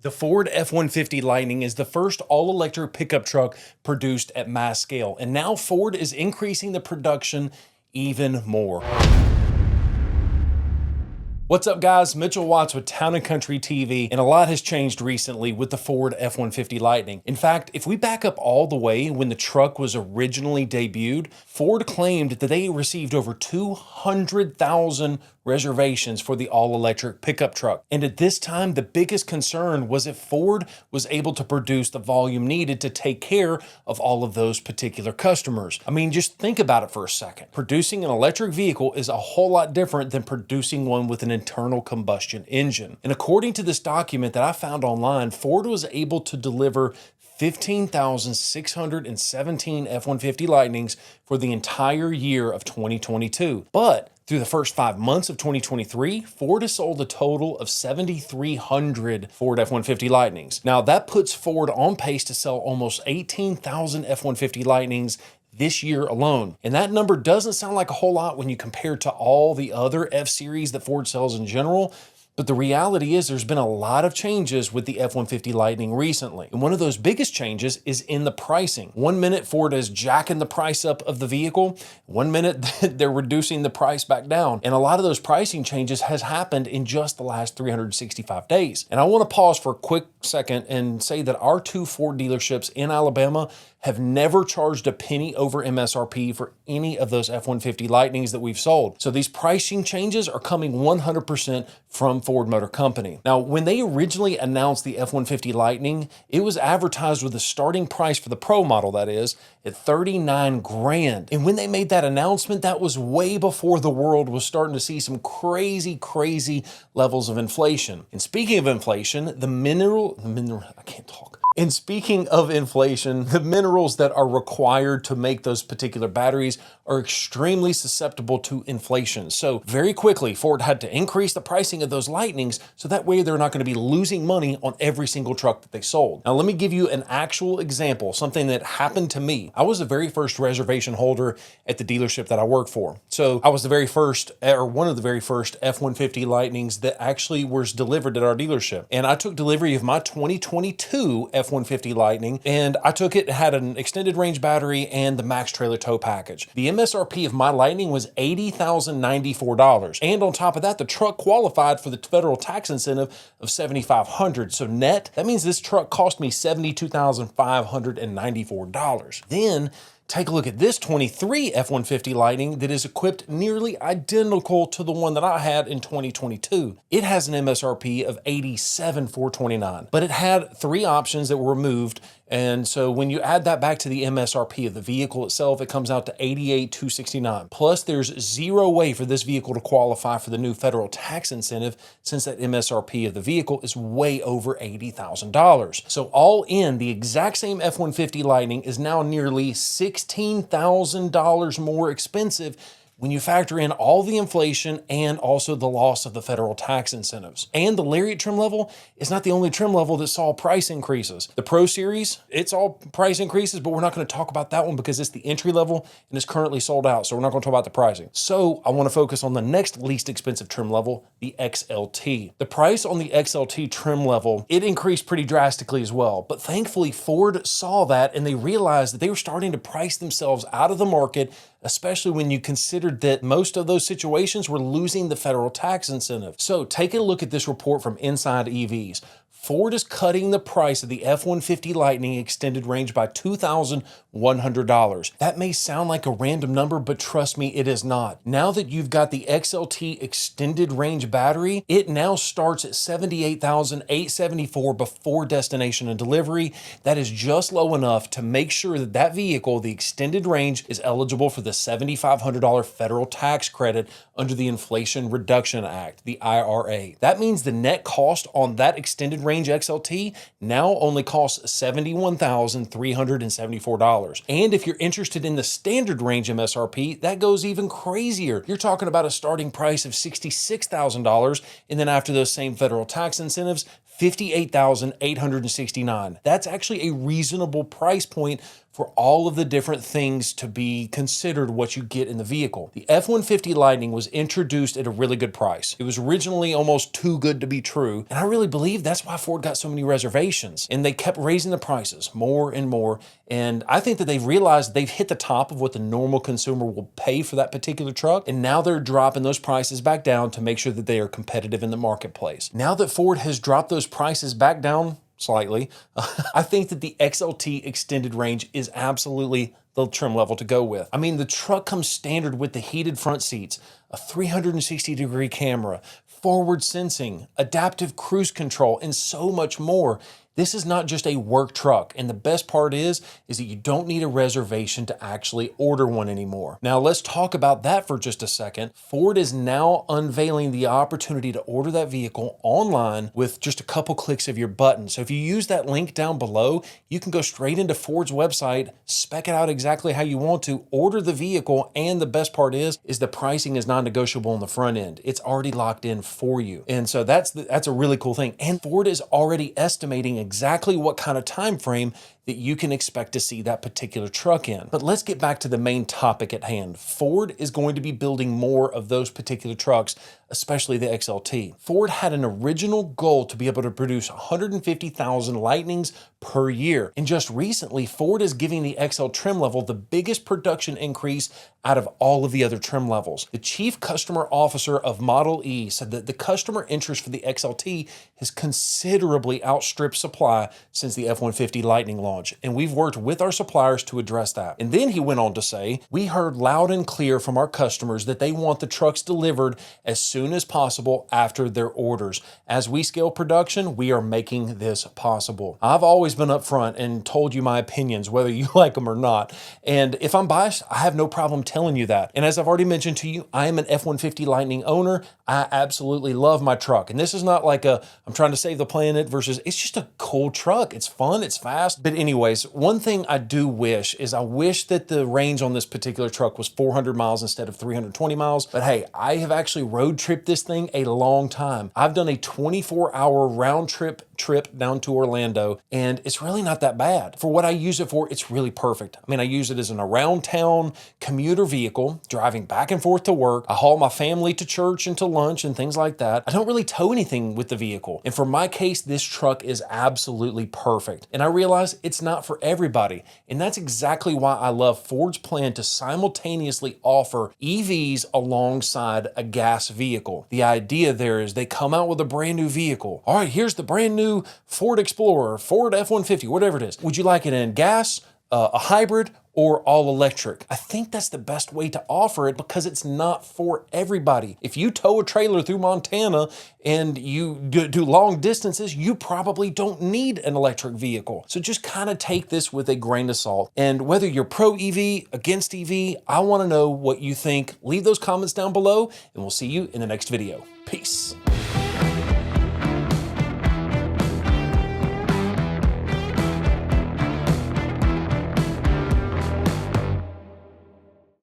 The Ford F-150 Lightning is the first all-electric pickup truck produced at mass scale, and now Ford is increasing the production even more. What's up, guys? Mitchell Watts with Town & Country TV, and a lot has changed recently with the Ford F-150 Lightning. In fact, if we back up all the way when the truck was originally debuted, Ford claimed that they received over 200,000 reservations for the all-electric pickup truck. And at this time, the biggest concern was if Ford was able to produce the volume needed to take care of all of those particular customers. I mean, just think about it for a second. Producing an electric vehicle is a whole lot different than producing one with an internal combustion engine. And according to this document that I found online, Ford was able to deliver 15,617 F-150 Lightnings for the entire year of 2022. But through the first 5 months of 2023, Ford has sold a total of 7,300 Ford F-150 Lightnings. Now that puts Ford on pace to sell almost 18,000 F-150 Lightnings this year alone. And that number doesn't sound like a whole lot when you compare to all the other F-Series that Ford sells in general. But the reality is there's been a lot of changes with the F-150 Lightning recently. And one of those biggest changes is in the pricing. 1 minute Ford is jacking the price up of the vehicle. 1 minute they're reducing the price back down. And a lot of those pricing changes has happened in just the last 365 days. And I want to pause for a quick second and say that our two Ford dealerships in Alabama have never charged a penny over MSRP for any of those F-150 Lightnings that we've sold. So these pricing changes are coming 100% from Ford Motor Company. Now, when they originally announced the F-150 Lightning, it was advertised with a starting price for the Pro model, that is, at $39 grand. And when they made that announcement, that was way before the world was starting to see some crazy levels of inflation. And speaking of inflation, And speaking of inflation, the minerals that are required to make those particular batteries are extremely susceptible to inflation. So very quickly, Ford had to increase the pricing of those Lightnings so that way they're not going to be losing money on every single truck that they sold. Now, let me give you an actual example, something that happened to me. I was the very first reservation holder at the dealership that I work for. So I was the very first, or one of the very first F-150 Lightnings that actually was delivered at our dealership. And I took delivery of my 2022 F-150 Lightning, and I took it had an extended range battery and the max trailer tow package. The MSRP of my Lightning was $80,094. And on top of that, the truck qualified for the federal tax incentive of $7,500. So net, that means this truck cost me $72,594. Then take a look at this 23 F-150 Lightning that is equipped nearly identical to the one that I had in 2022. It has an MSRP of $87,429, but it had 3 options that were removed. And so when you add that back to the MSRP of the vehicle itself, it comes out to $88,269. Plus, there's zero way for this vehicle to qualify for the new federal tax incentive since that MSRP of the vehicle is way over $80,000. So all in, the exact same F-150 Lightning is now nearly $16,000 more expensive when you factor in all the inflation and also the loss of the federal tax incentives. And the Lariat trim level is not the only trim level that saw price increases. The Pro Series, it's all price increases, but we're not going to talk about that one because it's the entry level and it's currently sold out. So we're not going to talk about the pricing. So I want to focus on the next least expensive trim level, the XLT. The price on the XLT trim level, it increased pretty drastically as well. But thankfully, Ford saw that and they realized that they were starting to price themselves out of the market, especially when you considered that most of those situations were losing the federal tax incentive. So take a look at this report from Inside EVs. Ford is cutting the price of the F-150 Lightning extended range by $2,100. That may sound like a random number, but trust me, it is not. Now that you've got the XLT extended range battery, it now starts at $78,874 before destination and delivery. That is just low enough to make sure that that vehicle, the extended range, is eligible for the $7,500 federal tax credit under the Inflation Reduction Act, the IRA. That means the net cost on that extended range XLT now only costs $71,374. And if you're interested in the standard range MSRP, that goes even crazier. You're talking about a starting price of $66,000, and then after those same federal tax incentives, $58,869. That's actually a reasonable price point for all of the different things to be considered what you get in the vehicle. The F-150 Lightning was introduced at a really good price. It was originally almost too good to be true, and I really believe that's why Ford got so many reservations, and they kept raising the prices more and more, and I think that they've realized they've hit the top of what the normal consumer will pay for that particular truck, and now they're dropping those prices back down to make sure that they are competitive in the marketplace. Now that Ford has dropped those prices back down slightly, I think that the XLT extended range is absolutely the trim level to go with. I mean, the truck comes standard with the heated front seats, a 360-degree camera, forward sensing, adaptive cruise control, and so much more. This is not just a work truck, and the best part is that you don't need a reservation to actually order one anymore. Now let's talk about that for just a second. Ford is now unveiling the opportunity to order that vehicle online with just a couple clicks of your button. So if you use that link down below, you can go straight into Ford's website, spec it out exactly how you want to, order the vehicle, and the best part is the pricing is non-negotiable on the front end. It's already locked in for you. And so that's a really cool thing. And Ford is already estimating exactly what kind of time frame that you can expect to see that particular truck in. But let's get back to the main topic at hand. Ford is going to be building more of those particular trucks, especially the XLT. Ford had an original goal to be able to produce 150,000 Lightnings per year. And just recently, Ford is giving the XL trim level the biggest production increase out of all of the other trim levels. The chief customer officer of Model E said that the customer interest for the XLT has considerably outstripped supply since the F-150 Lightning launch. And we've worked with our suppliers to address that. And then he went on to say, we heard loud and clear from our customers that they want the trucks delivered as soon as possible after their orders. As we scale production, we are making this possible. I've always been upfront and told you my opinions, whether you like them or not. And if I'm biased, I have no problem telling you that. And as I've already mentioned to you, I am an F-150 Lightning owner. I absolutely love my truck. And this is not like I'm trying to save the planet versus, it's just a cool truck. It's fun, it's fast. But anyways, one thing I do wish is I wish that the range on this particular truck was 400 miles instead of 320 miles. But hey, I have actually road tripped this thing a long time. I've done a 24-hour round trip down to Orlando, and it's really not that bad. For what I use it for, it's really perfect. I mean, I use it as an around town commuter vehicle, driving back and forth to work. I haul my family to church and to lunch and things like that. I don't really tow anything with the vehicle. And for my case, this truck is absolutely perfect. And I realize it's not for everybody. And that's exactly why I love Ford's plan to simultaneously offer EVs alongside a gas vehicle. The idea there is they come out with a brand new vehicle. All right, here's the brand new Ford Explorer, Ford F-150, whatever it is. Would you like it in gas, a hybrid, or all electric? I think that's the best way to offer it because it's not for everybody. If you tow a trailer through Montana and you do long distances, you probably don't need an electric vehicle. So just kind of take this with a grain of salt. And whether you're pro EV, against EV, I want to know what you think. Leave those comments down below and we'll see you in the next video. Peace.